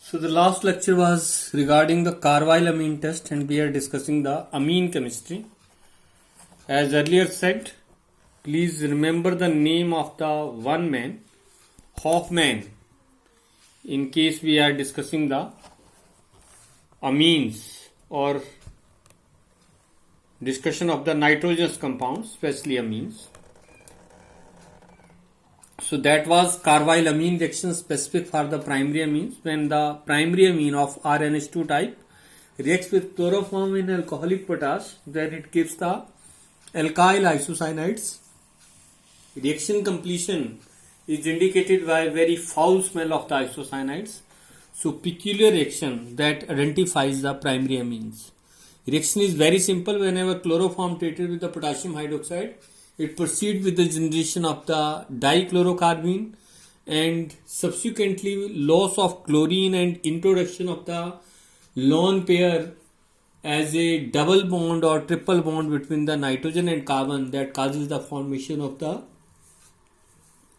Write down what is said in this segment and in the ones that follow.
So the last lecture was regarding the Carville-Amine test, and we are discussing the amine chemistry. As earlier said, please remember the name of the one man, Hofmann, in case we are discussing the amines or discussion of the nitrogenous compounds, especially amines. So that was Carville-Amine reaction specific for the primary amines, when the primary amine of RNH2 type reacts with chloroform in alcoholic potash, then it gives the alkyl isocyanides. Reaction completion is indicated by very foul smell of the isocyanides. So peculiar reaction that identifies the primary amines. Reaction is very simple. Whenever chloroform treated with the potassium hydroxide, it proceeds with the generation of the dichlorocarbene and subsequently loss of chlorine and introduction of the lone pair as a double bond or triple bond between the nitrogen and carbon that causes the formation of the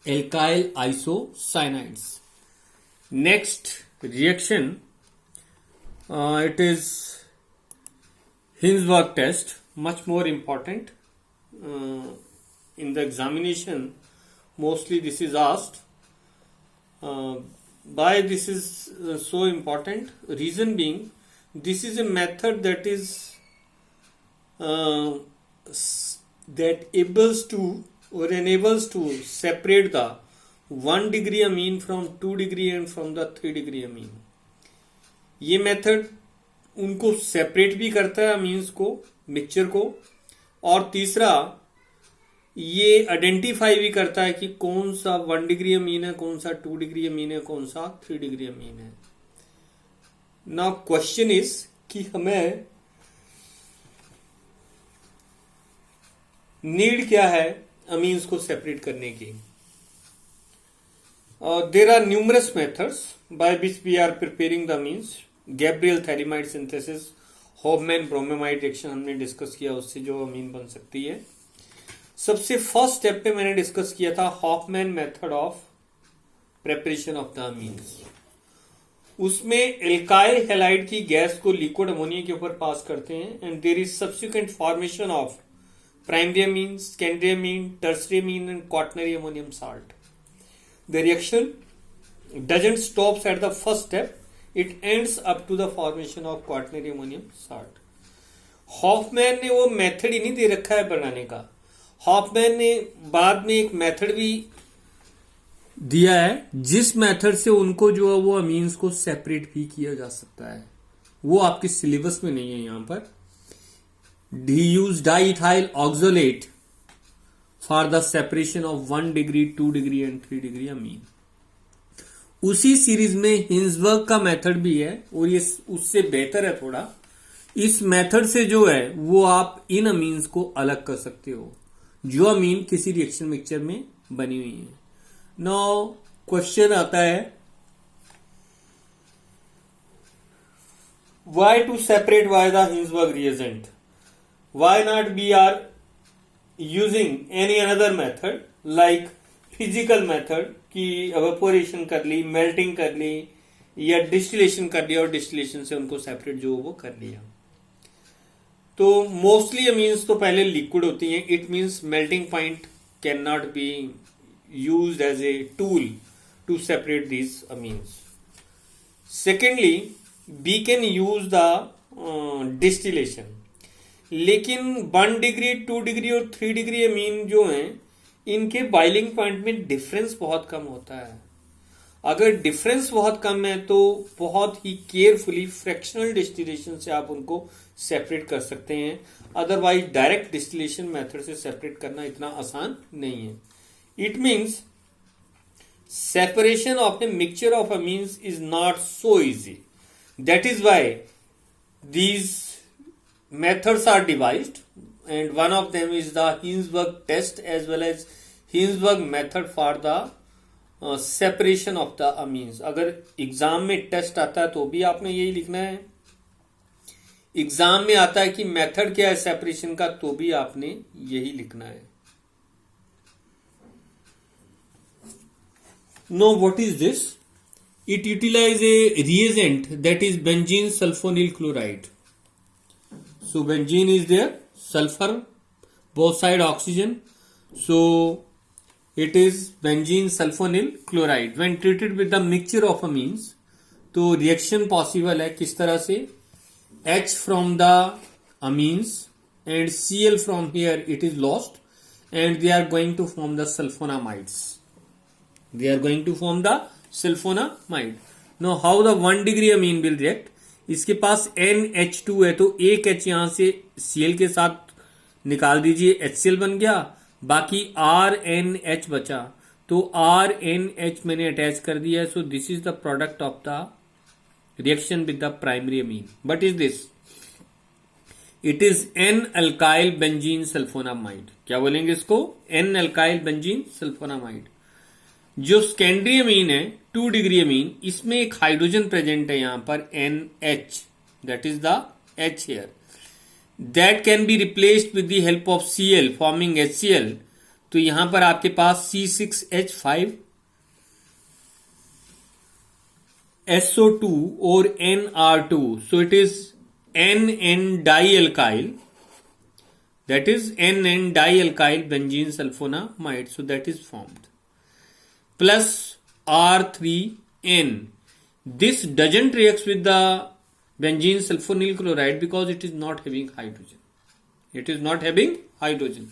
alkyl isocyanides. Next reaction, it is Hinsberg test, much more important. In the examination, mostly this is asked. Why this is so important? Reason being, this is a method that is that enables to separate the 1 degree amine from 2 degree and from the 3 degree amine. ये method उनको separate भी करता है amines को, mixture को, और तीसरा ये आइडेंटिफाई भी करता है कि कौन सा 1 डिग्री अमीन है, कौन सा 2 डिग्री अमीन है, कौन सा 3 डिग्री अमीन है. नाउ क्वेश्चन इज कि हमें नीड क्या है अमीन्स को सेपरेट करने की. There are numerous methods by which we are preparing the amines. Gabriel phthalimide synthesis, Hofmann bromamide reaction हमने डिस्कस किया, उससे जो अमीन बन सकती है. सबसे फर्स्ट स्टेप पे मैंने डिस्कस किया था Hofmann method of preparation of the amines. उसमें एल्काइल हैलाइड की गैस को लिक्विड अमोनिया के ऊपर पास करते हैं and there is subsequent formation of primary amine, secondary amine, tertiary amine and quaternary ammonium salt. The reaction doesn't stops at the first step, it ends up to the formation of quaternary ammonium salt. Hofmann ने वो method ही नहीं दे रखा है बनाने का. Hoffmann ने बाद में एक मेथड भी दिया है जिस मेथड से उनको जो है वो अमीन्स को सेपरेट भी किया जा सकता है. वो आपके सिलेबस में नहीं है. यहां पर he used diethyl oxalate for the separation of 1 degree, 2 degree and 3 degree amine. उसी सीरीज में हिंसबर्ग का मेथड भी है और ये उससे बेहतर है थोड़ा. इस मेथड से जो है वो आप इन अमीन्स को अलग कर सकते हो जो अमीन किसी रिएक्शन मिक्सचर में बनी हुई है. नाउ क्वेश्चन आता है, why to separate by the Hinsberg reagent? Why not we are using any another method like physical method की एवेपोरेशन कर ली, मेल्टिंग कर ली या डिस्टिलेशन कर लिया और डिस्टिलेशन से उनको सेपरेट जो वो कर लिया. तो मोस्टली अमीन्स तो पहले लिक्विड होती हैं. It means melting point can not be used as a tool to separate these amines. Secondly, we can use the distillation. लेकिन 1 डिग्री, 2 डिग्री और 3 डिग्री अमीन जो हैं इनके बॉइलिंग पॉइंट में डिफरेंस बहुत कम होता है. अगर डिफरेंस बहुत कम है तो बहुत ही केयरफुली फ्रैक्शनल डिस्टिलेशन से आप उनको सेपरेट कर सकते हैं. अदरवाइज डायरेक्ट डिस्टिलेशन मेथड से सेपरेट करना इतना आसान नहीं है. It means separation of a mixture of amines is not so easy. That is why these methods are devised and one of them is the Hinsberg test as well as Hinsberg method for the separation of the amines. अगर exam में test आता है तो भी आपने यही लिखना है. एग्जाम में आता है कि मेथड क्या है सेपरेशन का, तो भी आपने यही लिखना है. Now what is this? it utilize a reagent that is benzene sulfonyl chloride. So benzene is there, sulfur, both side oxygen, so it is benzene sulfonyl chloride. When treated with the mixture of amines, तो reaction possible है किस तरह से, H from the amines and Cl from here it is lost and they are going to form the sulfonamides. They are going to form the sulfonamide. Now how the 1 degree amine will react? इसके पास NH2 है तो एक H यहां से Cl के साथ निकाल दीजिए, HCl बन गया, बाकी RNH बचा, तो RNH मैंने अटैच कर दिया है. So this is the product of the reaction with the primary amine. But is this, it is N alkyl benzene sulphonamide. क्या बोलेंगे इसको? N alkyl benzene sulphonamide. जो सेकेंडरी अमीन है 2 डिग्री अमीन, इसमें एक हाइड्रोजन प्रेजेंट है यहां पर NH, that is the H here, that can be replaced with the help of Cl forming HCl. तो यहां पर आपके पास C6H5 SO2 और NR2, so it is NN dialkyl, that is NN dialkyl benzene sulfonamide, so that is formed, plus R3N. This doesn't react with the benzene sulfonyl chloride because it is not having hydrogen. It is not having hydrogen.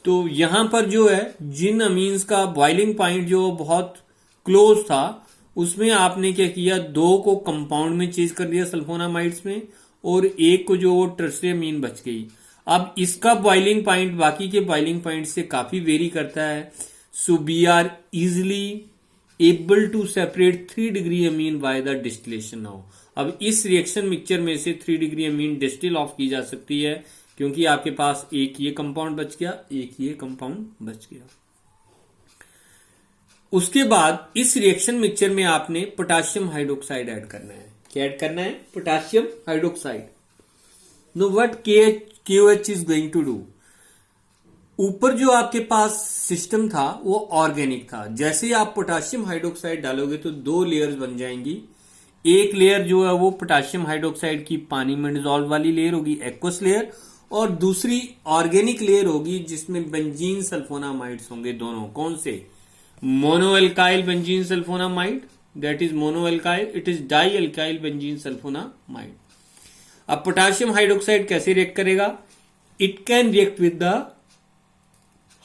तो यहां पर जो है जिन amines का boiling point जो बहुत close था, उसमें आपने क्या किया, 2 को कंपाउंड में चेंज कर दिया सल्फोनामाइड्स में, और एक को जो टर्सरी अमीन बच गई. अब इसका बॉइलिंग पॉइंट बाकी के बॉइलिंग पॉइंट से काफी वेरी करता है. So we are easily able to separate 3 degree amine by the distillation. Now अब इस रिएक्शन मिक्सचर में से 3 डिग्री अमीन डिस्टिल ऑफ की जा सकती है, क्योंकि आपके पास एक ये कंपाउंड बच गया, एक ये कंपाउंड बच गया. उसके बाद इस रिएक्शन मिक्सचर में आपने पोटाशियम हाइड्रोक्साइड ऐड करना है. क्या ऐड करना है? Potassium hydroxide. No what KOH is going to do. ऊपर जो आपके पास सिस्टम था वो ऑर्गेनिक था. जैसे ही आप पोटाशियम हाइड्रोक्साइड डालोगे तो 2 लेयर्स बन जाएंगी. एक लेयर जो है वो पोटाशियम हाइड्रोक्साइड की पानी में डिजोल्व वाली लेयर होगी, एक्वस लेयर, और दूसरी ऑर्गेनिक लेयर होगी जिसमें बेंजीन सल्फोनामाइड्स होंगे दोनों. कौन से? Mono alkyl benzene sulphonamide, that is mono alkyl, it is di alkyl benzene sulphonamide. अब पोटाशियम हाइड्रोक्साइड कैसे रिएक्ट करेगा? It can react with the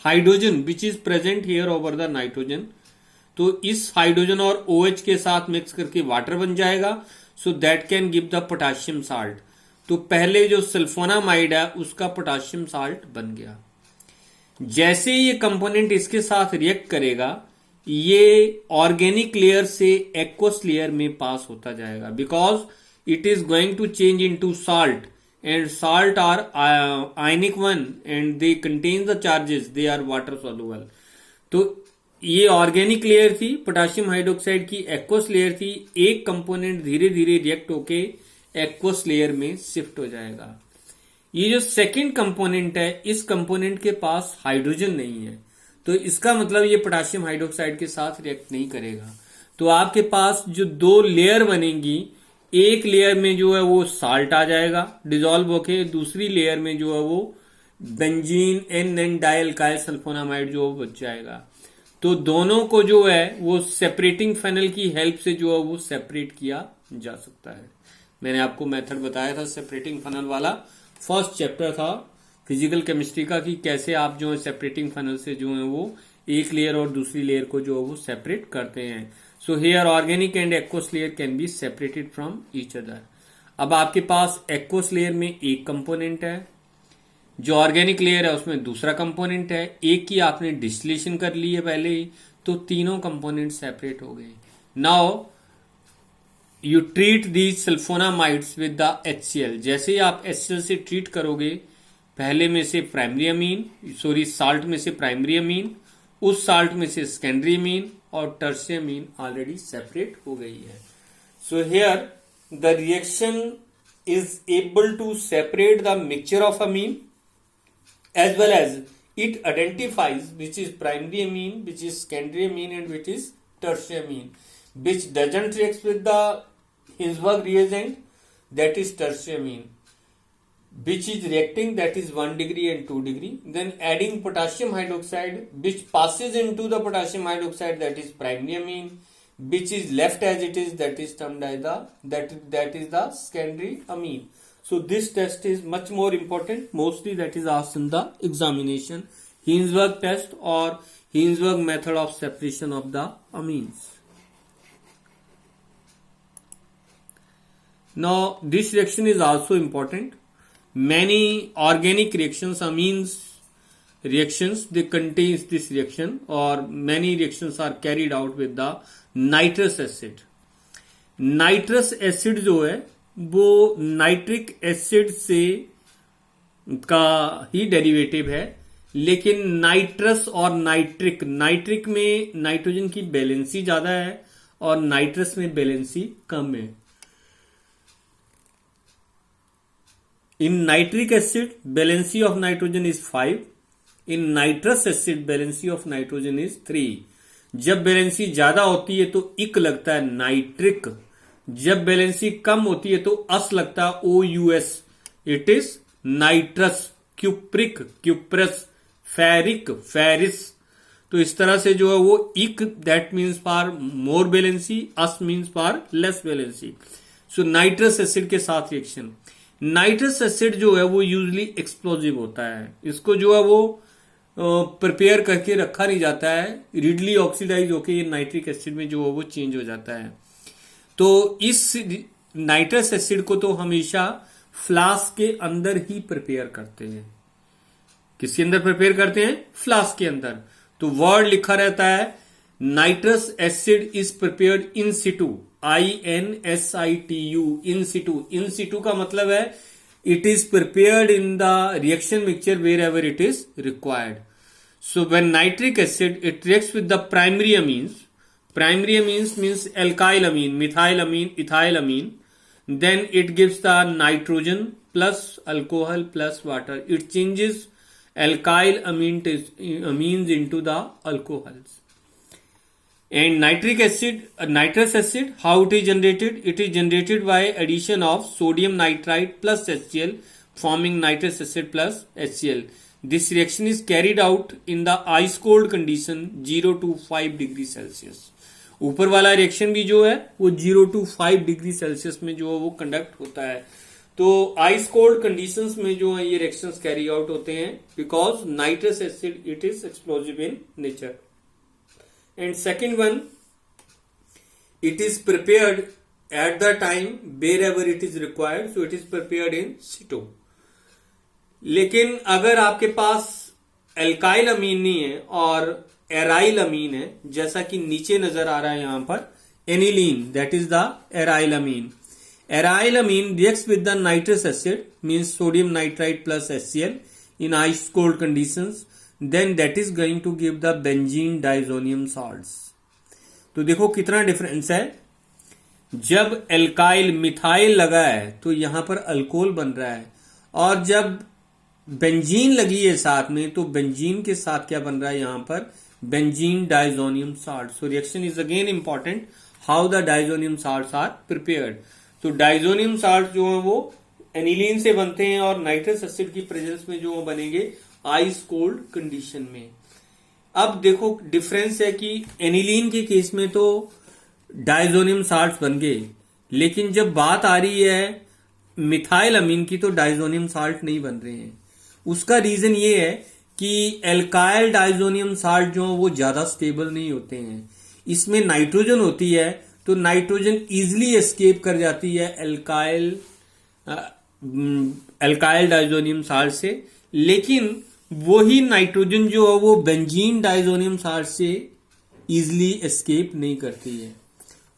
hydrogen which is present here over the nitrogen. तो इस hydrogen और OH के साथ mix करके water बन जाएगा. So that can give the potassium salt. तो पहले जो सल्फोनामाइड है उसका पोटाशियम साल्ट बन गया. जैसे ये कंपोनेंट इसके साथ रिएक्ट करेगा, ये ऑर्गेनिक लेयर से एक्वस लेयर में पास होता जाएगा, because it is going to change into salt, and salt are ionic one and they contain the charges, they are water soluble. तो ये ऑर्गेनिक लेयर थी, पोटाशियम हाइड्रोक्साइड की aqueous layer थी. एक component धीरे धीरे रिएक्ट होके एक्वस लेयर में शिफ्ट हो जाएगा. ये जो सेकंड कंपोनेंट है, इस कंपोनेंट के पास हाइड्रोजन नहीं है, तो इसका मतलब ये पोटाशियम हाइड्रोक्साइड के साथ रिएक्ट नहीं करेगा. तो आपके पास जो 2 लेयर बनेंगी, एक लेयर में जो है वो साल्ट आ जाएगा डिजोल्व होके, दूसरी लेयर में जो है वो बेंजीन NN डाइअल्काइल सल्फोनामाइड जो बच जाएगा. तो दोनों को जो है वो सेपरेटिंग फेनल की हेल्प से जो है वो सेपरेट किया जा सकता है. मैंने आपको मेथड बताया था सेपरेटिंग फनल वाला, फर्स्ट चैप्टर था फिजिकल केमिस्ट्री का, कि कैसे आप जो है सेपरेटिंग फनल से जो है वो एक लेयर और दूसरी लेयर को जो है वो सेपरेट करते हैं. So here organic and aqueous layer can be separated from each other. अब आपके पास एक्वस लेयर में एक कंपोनेंट है, जो ऑर्गेनिक लेयर है उसमें दूसरा कंपोनेंट है, एक की आपने डिस्टिलेशन कर ली है पहले ही, तो तीनों कंपोनेंट सेपरेट हो गए. Now you treat these sulphonamides with the HCl. जैसे ही आप HCl से ट्रीट करोगे, पहले में से प्राइमरी अमीन, साल्ट में से प्राइमरी अमीन, उस साल्ट में से सेकेंडरी अमीन, और टर्शियरी अमीन ऑलरेडी सेपरेट हो गई है. So here the reaction is able to separate the mixture of amine as well as it identifies which is primary amine, which is secondary amine, and which is tertiary amine. which doesn't react with the Hinsberg reagent, that is tertiamine, which is reacting, that is 1 degree and 2 degree. Then adding potassium hydroxide, which passes into the potassium hydroxide, that is primary which is left as it is, that is termed as that is the secondary amine. So this test is much more important. Mostly that is asked in the examination. Hinsberg test or Hinsberg method of separation of the amines. Now this reaction is also important. Many organic reactions, amines reactions, they contains this reaction, or many reactions are carried out with the nitrous acid. Nitrous acid जो है वो nitric acid से का ही derivative है, लेकिन nitrous और nitric में nitrogen की बैलेंसी ज्यादा है और नाइट्रस में बैलेंसी कम है. In nitric acid, valency of nitrogen is 5. In nitrous acid, valency of nitrogen is 3. जब वैलेंसी ज्यादा होती है तो इक लगता है नाइट्रिक, जब वैलेंसी कम होती है तो अस लगता है OUS, इट इज nitrous. Cupric, cuprous, ferric, ferrous. तो इस तरह से जो है वो ic, that means for more valency, ous means for less valency. So nitrous acid के साथ रिएक्शन. नाइट्रस एसिड जो है वो यूजली एक्सप्लोजिव होता है. इसको जो है वो प्रिपेयर करके रखा नहीं जाता है, रीडली ऑक्सीडाइज होकर ये नाइट्रिक एसिड में जो है वो चेंज हो जाता है. तो इस नाइट्रस एसिड को तो हमेशा फ्लास्क के अंदर ही प्रिपेयर करते हैं. किसके अंदर प्रिपेयर करते हैं? फ्लास्क के अंदर. तो वर्ड लिखा रहता है nitrous acid is prepared in situ, INSITU, in situ. In situ का मतलब है it is prepared in the reaction mixture wherever it is required. So when nitric acid it reacts with the primary amines, primary amines means alkyl amine, methyl amine, ethyl amine, then it gives the nitrogen plus alcohol plus water. It changes alkyl amines into the alcohols. And nitric acid, nitrous acid, how it is generated? It is generated by addition of sodium nitrite plus HCl, forming nitrous acid plus HCl. This reaction is carried out in the ice cold condition 0 to 5 degree Celsius. ऊपर वाला reaction भी जो है वो 0 to 5 degree Celsius में जो है वो कंडक्ट होता है. तो आइस कोल्ड कंडीशंस में जो है ये रिएक्शंस कैरी आउट होते हैं, because nitrous acid it is explosive in nature. And second one, it is prepared at the time wherever it is required, so it is prepared in situ. लेकिन अगर आपके पास alkyl अमीन नहीं है और aryl अमीन है, जैसा कि नीचे नजर आ रहा है यहां पर, aniline, that is the aryl amine. Aryl amine reacts with the nitrous acid means sodium nitrite plus HCl in ice cold conditions, then that is going to give the benzene diazonium salts. तो देखो कितना difference है. जब alkyl methyl लगा है तो यहां पर अल्कोहल बन रहा है, और जब बेंजीन लगी है साथ में तो बेंजीन के साथ क्या बन रहा है यहां पर? Benzene diazonium salt. So reaction is again important, how the diazonium salts are prepared. तो डाइजोनियम साल्ट जो है वो एनिलीन से बनते हैं और नाइट्रस एसिड की प्रेजेंस में जो बनेंगे आइस कोल्ड कंडीशन में. अब देखो डिफरेंस है कि एनिलीन के केस में तो डाइजोनियम साल्ट बन गए, लेकिन जब बात आ रही है मिथाइल अमीन की तो डाइजोनियम साल्ट नहीं बन रहे हैं. उसका रीजन ये है कि एल्काइल डाइजोनियम साल्ट जो वो ज्यादा स्टेबल नहीं होते हैं. इसमें नाइट्रोजन होती है तो नाइट्रोजन इजिली एस्केप कर जाती है एल्काइल डाइजोनियम साल्ट से, लेकिन वही नाइट्रोजन जो है वो बेंजीन डाइजोनियम साल्ट से इजिली एस्केप नहीं करती है.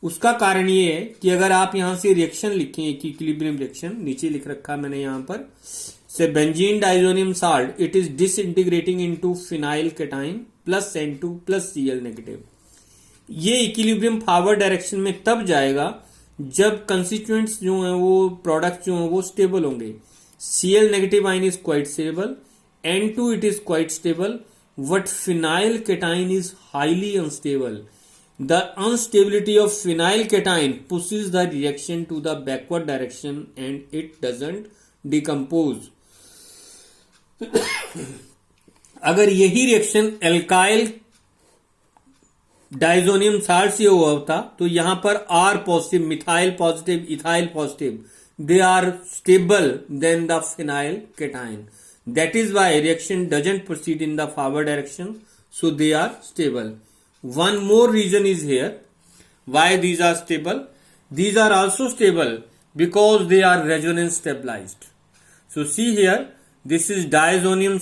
उसका कारण ये है कि अगर आप यहां से रिएक्शन लिखें, एक इक्विलिब्रियम रिएक्शन नीचे लिख रखा मैंने यहां पर, से benzene diazonium salt it is disintegrating into phenyl cation plus N2 plus Cl negative. ये इक्विलिब्रियम फॉरवर्ड डायरेक्शन में तब जाएगा जब कंस्टिट्यूएंट्स जो हैं वो प्रोडक्ट जो हैं वो स्टेबल होंगे. Cl negative ion is quite stable, N2 it is quite stable, but phenyl cation is highly unstable. the instability of phenyl cation pushes the reaction to the backward direction and it doesn't decompose. अगर यही reaction alkyl diazonium salt से हुआ होता तो यहां पर R positive, methyl positive, ethyl positive, they are stable than the phenyl cation. That is why reaction doesn't proceed in the forward direction, so they are stable. One more reason is here why these are stable. These are also stable because they are resonance stabilized. So see here, this is diazonium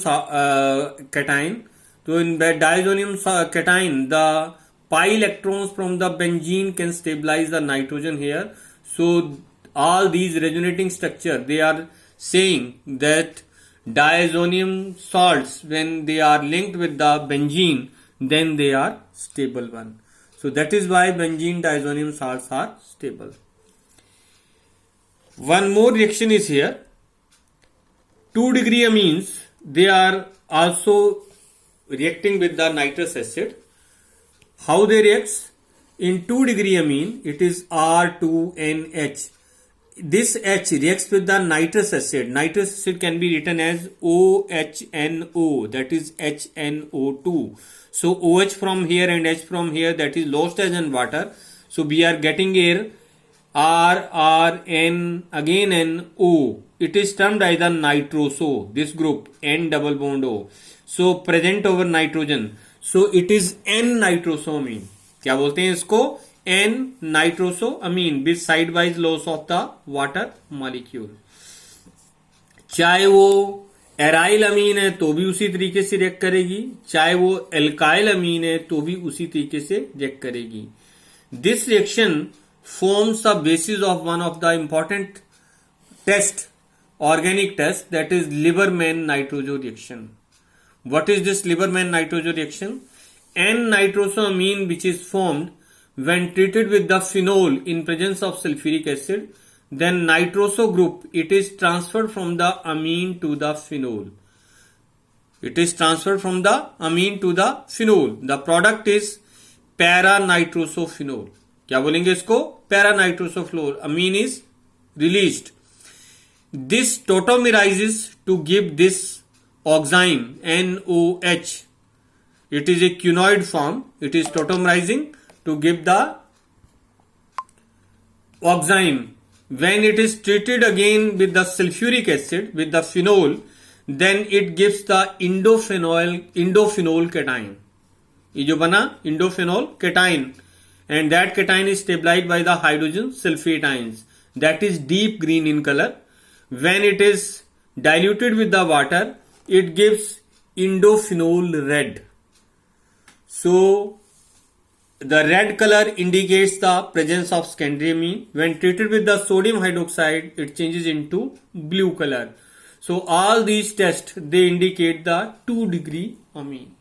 cation. So in the diazonium cation, the pi electrons from the benzene can stabilize the nitrogen here. So all these resonating structure, they are saying that diazonium salts, when they are linked with the benzene, then they are stable one. So that is why benzene diazonium salts are stable. One more reaction is here. 2-degree amines, they are also reacting with the nitrous acid. How they react? In 2-degree amine, it is R2NH. This H reacts with the nitrous acid. Nitrous acid can be written as OHNO, that is HNO2. So OH from here and H from here, that is lost as in water. So we are getting here RRN again NO. It is termed as the nitroso. This group N double bond O. So present over nitrogen. So it is N nitrosamine. क्या बोलते हैं इसको? N nitrosamine with sidewise loss of the water molecule. चाहे वो aryl अमीन है तो भी उसी तरीके से रिएक्ट करेगी, चाहे वो एल्काइल अमीन है तो भी उसी तरीके से रिएक्ट करेगी. This reaction forms the basis of one of the important test, organic test, that is Lieberman-Nitroso reaction. What is this Lieberman-Nitroso reaction? N-nitrosamine, which is formed when treated with the phenol in presence of sulfuric acid, then nitroso group, it is transferred from the amine to the phenol. It is transferred from the amine to the phenol. The product is para-nitrosophenol. क्या बोलेंगे इसको? Para-nitrosophenol. Amine is released. This tautomerizes to give this oxime NOH. It is a quinoid form. It is tautomerizing to give the oxime. When it is treated again with the sulfuric acid, with the phenol, then it gives the indophenol cation. ये जो बना indophenol cation, and that cation is stabilized by the hydrogen sulfate ions. That is deep green in color. When it is diluted with the water, it gives indophenol red. So the red color indicates the presence of secondary amine. When treated with the sodium hydroxide, it changes into blue color. So all these tests, they indicate the 2-degree amine.